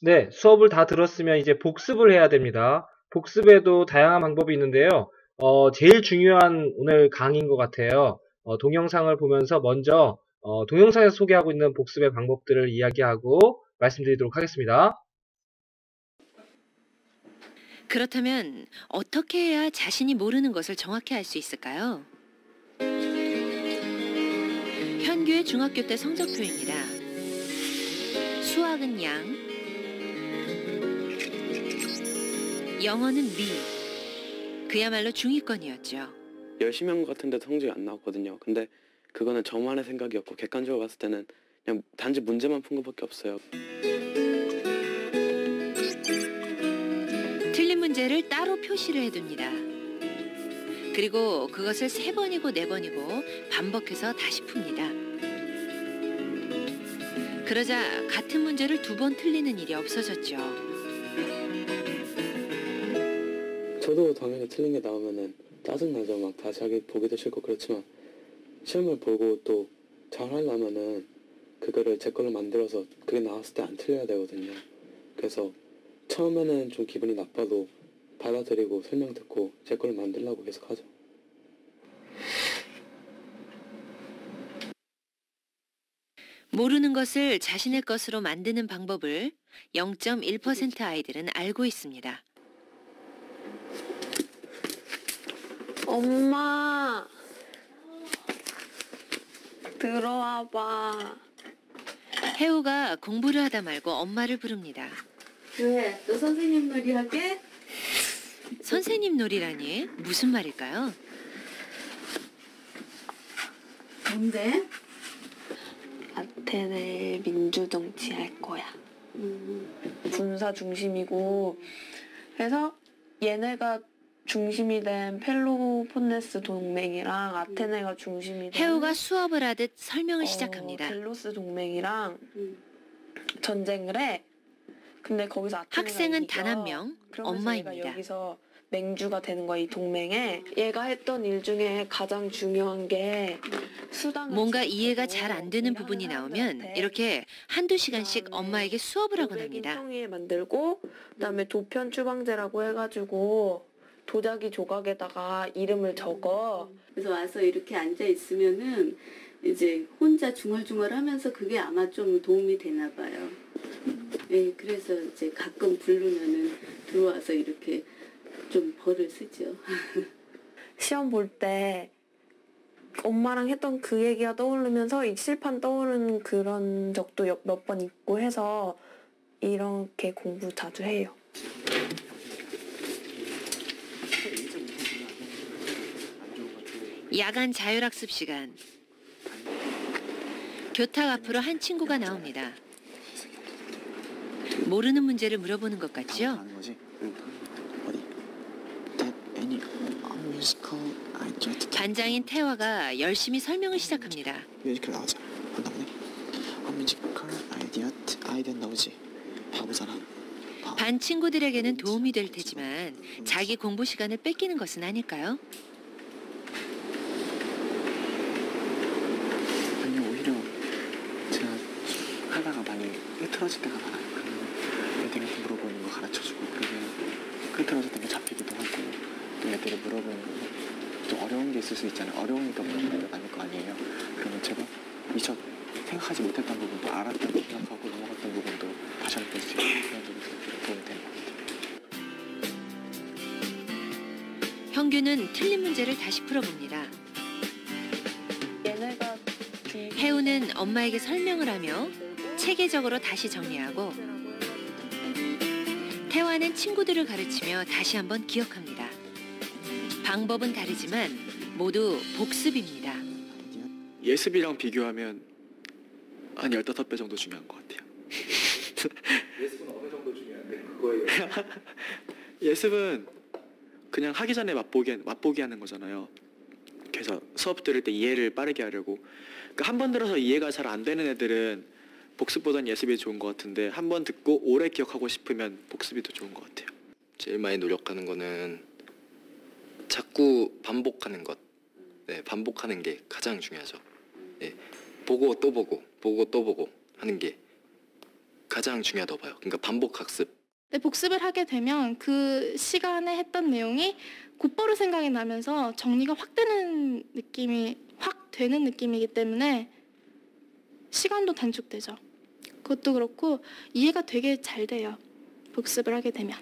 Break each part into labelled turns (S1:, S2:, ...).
S1: 네, 수업을 다 들었으면 이제 복습을 해야 됩니다. 복습에도 다양한 방법이 있는데요. 제일 중요한 오늘 강의인 것 같아요. 동영상을 보면서 먼저 동영상에서 소개하고 있는 복습의 방법들을 이야기하고 말씀드리도록 하겠습니다.
S2: 그렇다면 어떻게 해야 자신이 모르는 것을 정확히 알 수 있을까요? 현규의 중학교 때 성적표입니다. 수학은 양, 영어는 미. 그야말로 중위권이었죠.
S3: 열심히 한 것 같은데 성적이 안 나왔거든요. 근데 그거는 저만의 생각이었고 객관적으로 봤을 때는 그냥 단지 문제만 푼 것밖에 없어요.
S2: 틀린 문제를 따로 표시를 해둡니다. 그리고 그것을 3번이고 4번이고 반복해서 다시 풉니다. 그러자 같은 문제를 2번 틀리는 일이 없어졌죠.
S3: 저도 당연히 틀린 게 나오면은 짜증나죠. 막 다시 하기 보기도 싫고 그렇지만 시험을 보고 또 잘하려면은 그거를 제 걸로 만들어서 그게 나왔을 때 안 틀려야 되거든요. 그래서 처음에는 좀 기분이 나빠도 받아들이고 설명 듣고 제 걸로 만들려고 계속 하죠.
S2: 모르는 것을 자신의 것으로 만드는 방법을 0.1% 아이들은 알고 있습니다.
S4: 엄마, 들어와 봐.
S2: 혜우가 공부를 하다 말고 엄마를 부릅니다.
S4: 왜? 또 선생님 놀이 하게?
S2: 선생님 놀이라니 무슨 말일까요?
S4: 뭔데?
S5: 아테네 민주정치 할 거야. 군사 중심이고 해서 얘네가 중심이 된 펠로폰네스 동맹이랑 아테네가 중심이 된
S2: 혜우가 수업을 하듯 설명을 시작합니다.
S5: 델로스 동맹이랑 전쟁을 해. 근데 거기서 아테네가
S2: 학생은
S5: 이겨.
S2: 단 한 명,
S5: 그러면서 얘가
S2: 엄마입니다.
S5: 여기서 맹주가 되는 거야, 이 동맹에. 얘가 했던 일 중에 가장 중요한 게 수당을
S2: 뭔가
S5: 주고
S2: 이해가 잘 안 되는
S5: 일하는
S2: 부분이 나오면
S5: 사람들한테
S2: 이렇게 한두 시간씩
S5: 그다음에
S2: 엄마에게 수업을 하곤
S5: 도백인
S2: 합니다.
S5: 평의에 만들고 그다음에 도편 추방제라고 해가지고 도자기 조각에다가 이름을 적어.
S6: 그래서 와서 이렇게 앉아 있으면은 이제 혼자 중얼중얼하면서 그게 아마 좀 도움이 되나 봐요. 네, 그래서 이제 가끔 부르면은 들어와서 이렇게 좀 벌을 쓰죠.
S5: 시험 볼 때 엄마랑 했던 그 얘기가 떠오르면서 이 칠판 떠오르는 그런 적도 몇 번 있고 해서 이렇게 공부 자주 해요.
S2: 야간 자율학습 시간. 교탁 앞으로 한 친구가 나옵니다. 모르는 문제를 물어보는 것 같죠?
S7: 아는 거지? 어디? That any musical I just
S2: 반장인 태화가 열심히 설명을 시작합니다.
S7: 뮤지컬 나오자. 한다 보네. 뮤지컬 아이디어 나오지. 바보잖아. 바보.
S2: 반 친구들에게는 도움이 될 테지만 자기 공부 시간을 뺏기는 것은 아닐까요?
S7: 아니 오히려 제가 하다가 많이 흐트러질 때가 많아요. 그러면 애들한테 물어보는 거 가르쳐주고 그러면 흐트러졌던 게 잡히기도 하고 또 애들이 물어보는 좀 어려운 게 있을 수 있잖아요. 어려우니까 물어보는 게 아닐 거 아니에요. 그러면 제가 미처 생각하지 못했던 부분도 알았던 생각하고 넘어갔던 부분도 다시 한번 볼수 있고 그런 쪽에서 도움이 되는 것 같아요.
S2: 형규는 틀린 문제를 다시 풀어봅니다.
S5: 얘네가
S2: 혜우는 엄마에게 설명을 하며 체계적으로 다시 정리하고 태화는 친구들을 가르치며 다시 한번 기억합니다. 방법은 다르지만 모두 복습입니다.
S8: 예습이랑 비교하면 한 15배 정도 중요한 것 같아요.
S1: 예습은 어느 정도 중요한데 그거예요.
S8: 예습은 그냥 하기 전에 맛보기 하는 거잖아요. 그래서 수업 들을 때 이해를 빠르게 하려고. 그러니까 한 번 들어서 이해가 잘 안 되는 애들은 복습보단 예습이 좋은 것 같은데 한 번 듣고 오래 기억하고 싶으면 복습이 더 좋은 것 같아요.
S9: 제일 많이 노력하는 거는 자꾸 반복하는 것. 네, 반복하는 게 가장 중요하죠. 네, 보고 또 보고, 보고 또 보고 하는 게 가장 중요하다고 봐요. 그러니까 반복 학습.
S10: 네, 복습을 하게 되면 그 시간에 했던 내용이 곧바로 생각이 나면서 정리가 확 되는 느낌이기 때문에 시간도 단축되죠. 그것도 그렇고 이해가 되게 잘 돼요. 복습을 하게 되면.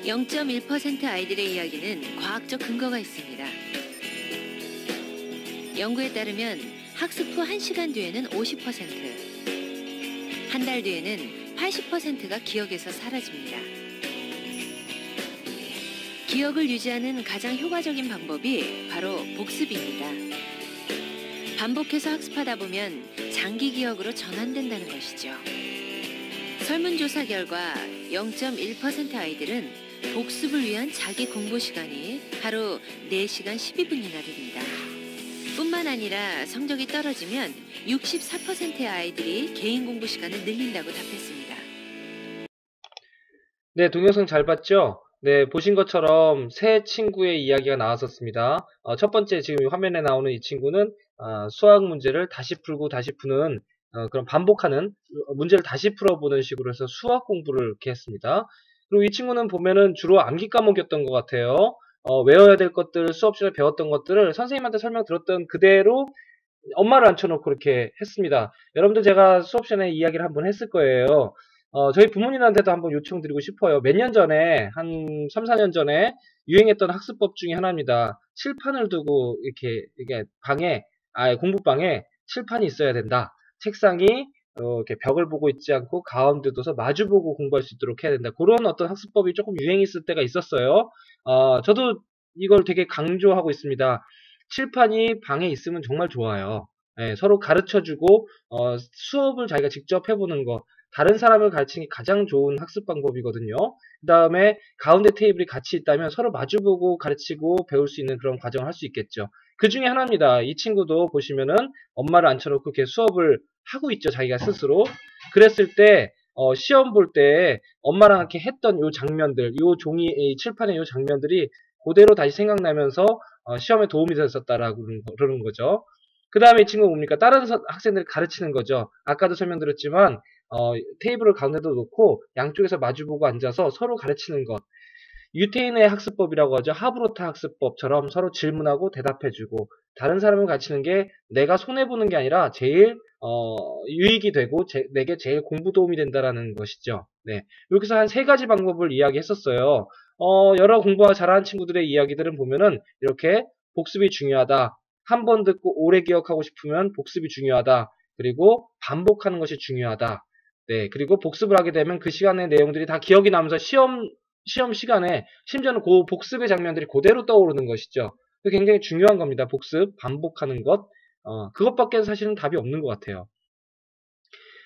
S2: 0.1% 아이들의 이야기는 과학적 근거가 있습니다. 연구에 따르면 학습 후 1시간 뒤에는 50%, 한 달 뒤에는 80%가 기억에서 사라집니다. 기억을 유지하는 가장 효과적인 방법이 바로 복습입니다. 반복해서 학습하다 보면 장기 기억으로 전환된다는 것이죠. 설문조사 결과 0.1% 아이들은 복습을 위한 자기 공부 시간이 하루 4시간 12분이나 됩니다. 뿐만 아니라 성적이 떨어지면 64%의 아이들이 개인 공부 시간을 늘린다고 답했습니다.
S1: 네, 동영상 잘 봤죠? 네, 보신 것처럼 세 친구의 이야기가 나왔었습니다. 첫 번째 지금 화면에 나오는 이 친구는 수학 문제를 다시 풀고 다시 푸는 그런 반복하는 문제를 다시 풀어보는 식으로 해서 수학 공부를 이렇게 했습니다. 그리고 이 친구는 보면은 주로 암기 과목이었던 것 같아요. 외워야 될 것들, 수업 시간에 배웠던 것들을 선생님한테 설명 들었던 그대로 엄마를 앉혀놓고 이렇게 했습니다. 여러분들 제가 수업 시간에 이야기를 한번 했을 거예요. 저희 부모님한테도 한번 요청드리고 싶어요. 몇 년 전에, 한 3, 4년 전에 유행했던 학습법 중에 하나입니다. 칠판을 두고 이렇게 방에, 공부방에 칠판이 있어야 된다. 책상이 이렇게 벽을 보고 있지 않고 가운데 둬서 마주보고 공부할 수 있도록 해야 된다. 그런 어떤 학습법이 조금 유행했을 때가 있었어요. 저도 이걸 되게 강조하고 있습니다. 칠판이 방에 있으면 정말 좋아요. 예, 서로 가르쳐주고 수업을 자기가 직접 해보는 거, 다른 사람을 가르치는 게 가장 좋은 학습 방법이거든요. 그 다음에 가운데 테이블이 같이 있다면 서로 마주보고 가르치고 배울 수 있는 그런 과정을 할 수 있겠죠. 그 중에 하나입니다. 이 친구도 보시면은 엄마를 앉혀놓고 이렇게 수업을 하고 있죠. 자기가 스스로. 그랬을 때 시험 볼 때 엄마랑 이렇게 했던 요 장면들, 요 종이 칠판의 요 장면들이 그대로 다시 생각나면서 시험에 도움이 됐었다라고 그러는 거죠. 그 다음에 이 친구가 뭡니까? 다른 학생들을 가르치는 거죠. 아까도 설명드렸지만 테이블을 가운데도 놓고 양쪽에서 마주보고 앉아서 서로 가르치는 것. 유태인의 학습법이라고 하죠. 하브로타 학습법처럼 서로 질문하고 대답해주고 다른 사람을 가르치는 게 내가 손해보는 게 아니라 제일 유익이 되고 내게 제일 공부 도움이 된다라는 것이죠. 네, 이렇게 해서 한 3가지 방법을 이야기했었어요. 여러 공부가 잘하는 친구들의 이야기들은 보면은 이렇게 복습이 중요하다. 한 번 듣고 오래 기억하고 싶으면 복습이 중요하다. 그리고 반복하는 것이 중요하다. 네, 그리고 복습을 하게 되면 그 시간의 내용들이 다 기억이 나면서 시험 시간에 심지어는 그 복습의 장면들이 그대로 떠오르는 것이죠. 굉장히 중요한 겁니다. 복습, 반복하는 것. 그것밖에 사실은 답이 없는 것 같아요.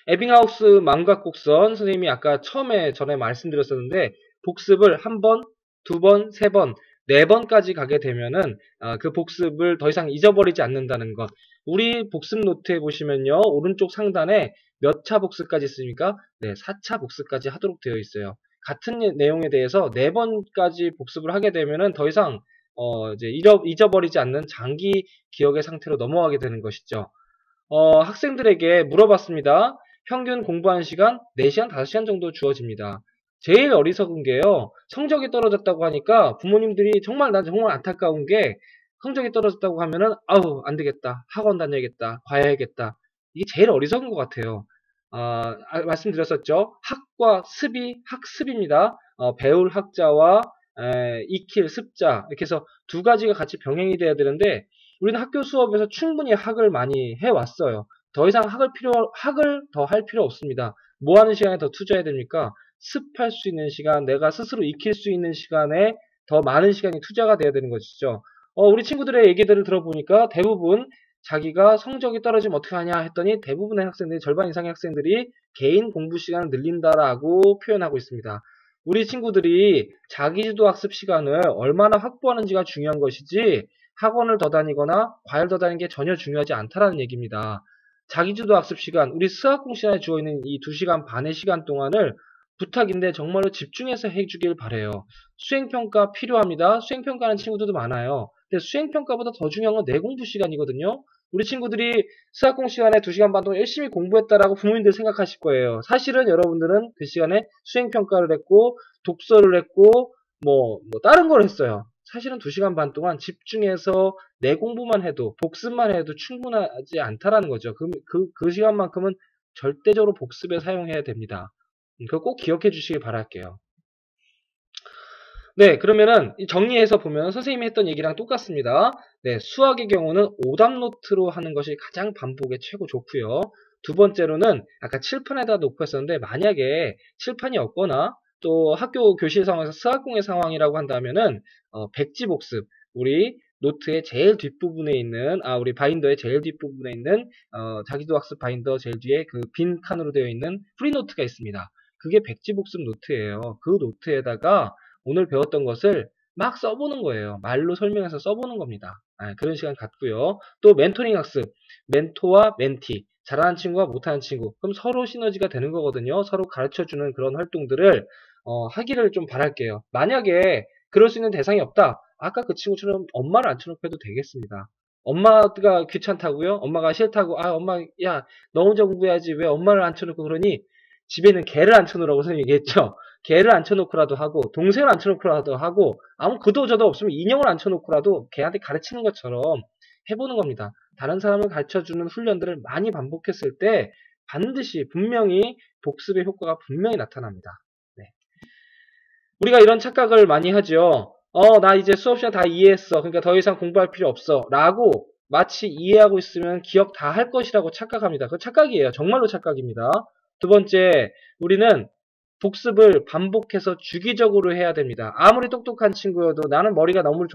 S1: 에빙하우스 망각곡선 선생님이 아까 전에 말씀드렸었는데 복습을 1번, 2번, 3번, 4번까지 가게 되면은 그 복습을 더 이상 잊어버리지 않는다는 것. 우리 복습 노트에 보시면요. 오른쪽 상단에 몇 차 복습까지 있습니까? 네, 4차 복습까지 하도록 되어 있어요. 같은 내용에 대해서 4번까지 복습을 하게 되면은 더 이상 이제 잊어버리지 않는 장기 기억의 상태로 넘어가게 되는 것이죠. 학생들에게 물어봤습니다. 평균 공부하는 시간 4시간, 5시간 정도 주어집니다. 제일 어리석은 게요. 성적이 떨어졌다고 하니까 부모님들이 난 정말 안타까운 게 성적이 떨어졌다고 하면은 아우 안 되겠다. 학원 다녀야겠다. 과외야겠다. 이게 제일 어리석은 것 같아요. 말씀드렸었죠. 학과 습이 학습입니다. 배울 학자와 익힐 습자 이렇게 해서 2가지가 같이 병행이 돼야 되는데 우리는 학교 수업에서 충분히 학을 많이 해왔어요. 더 이상 학을 더 할 필요 없습니다. 뭐 하는 시간에 더 투자해야 됩니까? 습할 수 있는 시간, 내가 스스로 익힐 수 있는 시간에 더 많은 시간이 투자가 돼야 되는 것이죠. 우리 친구들의 얘기들을 들어보니까 대부분 자기가 성적이 떨어지면 어떻게 하냐 했더니 대부분의 학생들이, 절반 이상의 학생들이 개인 공부 시간을 늘린다라고 표현하고 있습니다. 우리 친구들이 자기주도 학습 시간을 얼마나 확보하는지가 중요한 것이지 학원을 더 다니거나 과외를 더 다니는 게 전혀 중요하지 않다라는 얘기입니다. 자기주도 학습 시간, 우리 수학공 시간에 주어있는 이 2시간 반의 시간 동안을 부탁인데 정말로 집중해서 해주길 바래요. 수행평가 필요합니다. 수행평가하는 친구들도 많아요. 근데 수행평가보다 더 중요한 건 내 공부 시간이거든요. 우리 친구들이 수학공 시간에 2시간 반 동안 열심히 공부했다라고 부모님들 생각하실 거예요. 사실은 여러분들은 그 시간에 수행평가를 했고 독서를 했고 뭐 다른 걸 했어요. 사실은 2시간 반 동안 집중해서 내 공부만 해도 복습만 해도 충분하지 않다라는 거죠. 그 시간만큼은 절대적으로 복습에 사용해야 됩니다. 그거 꼭 기억해 주시길 바랄게요. 네, 그러면은 정리해서 보면 선생님이 했던 얘기랑 똑같습니다. 네, 수학의 경우는 오답 노트로 하는 것이 가장 반복에 최고 좋고요. 두 번째로는 아까 칠판에다 놓고 했었는데 만약에 칠판이 없거나 또 학교 교실 상황에서 수학공의 상황이라고 한다면은 백지 복습, 우리 노트의 제일 뒷부분에 있는 우리 바인더의 제일 뒷부분에 있는 자기도 학습 바인더 제일 뒤에 그 빈 칸으로 되어 있는 프리노트가 있습니다. 그게 백지 복습 노트예요. 그 노트에다가 오늘 배웠던 것을 막 써보는 거예요. 말로 설명해서 써보는 겁니다. 그런 시간 갖고요. 또 멘토링 학습, 멘토와 멘티, 잘하는 친구와 못하는 친구, 그럼 서로 시너지가 되는 거거든요. 서로 가르쳐주는 그런 활동들을 하기를 좀 바랄게요. 만약에 그럴 수 있는 대상이 없다. 아까 그 친구처럼 엄마를 앉혀놓고 해도 되겠습니다. 엄마가 귀찮다고요? 엄마가 싫다고 엄마 야 너 혼자 공부해야지 왜 엄마를 앉혀놓고 그러니? 집에 있는 개를 앉혀놓으라고 선생님이 얘기했죠. 개를 앉혀놓고라도 하고 동생을 앉혀놓고라도 하고 아무 그도 저도 없으면 인형을 앉혀놓고라도 걔한테 가르치는 것처럼 해보는 겁니다. 다른 사람을 가르쳐주는 훈련들을 많이 반복했을 때 반드시 분명히 복습의 효과가 분명히 나타납니다. 네. 우리가 이런 착각을 많이 하죠. 나 이제 수업 시간 다 이해했어. 그러니까 더 이상 공부할 필요 없어. 라고 마치 이해하고 있으면 기억 다 할 것이라고 착각합니다. 그거 착각이에요. 정말로 착각입니다. 두 번째, 우리는 복습을 반복해서 주기적으로 해야 됩니다. 아무리 똑똑한 친구여도 나는 머리가 너무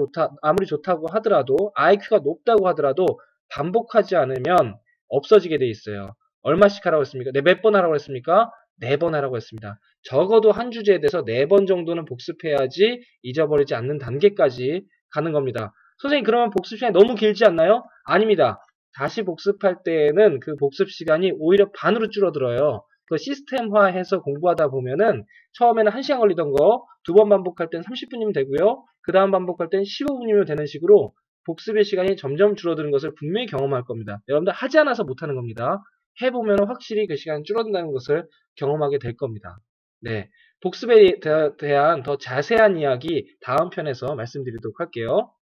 S1: 아무리 좋다고 하더라도 IQ가 높다고 하더라도 반복하지 않으면 없어지게 돼 있어요. 얼마씩 하라고 했습니까? 몇 번 하라고 했습니까? 4번 하라고 했습니다. 적어도 한 주제에 대해서 4번 정도는 복습해야지 잊어버리지 않는 단계까지 가는 겁니다. 선생님 그러면 복습 시간이 너무 길지 않나요? 아닙니다. 다시 복습할 때에는 그 복습 시간이 오히려 반으로 줄어들어요. 그 시스템화해서 공부하다 보면은 처음에는 1시간 걸리던 거 2번 반복할 땐 30분이면 되고요. 그 다음 반복할 땐 15분이면 되는 식으로 복습의 시간이 점점 줄어드는 것을 분명히 경험할 겁니다. 여러분들 하지 않아서 못하는 겁니다. 해보면 확실히 그 시간이 줄어든다는 것을 경험하게 될 겁니다. 네, 복습에 대한 더 자세한 이야기 다음 편에서 말씀드리도록 할게요.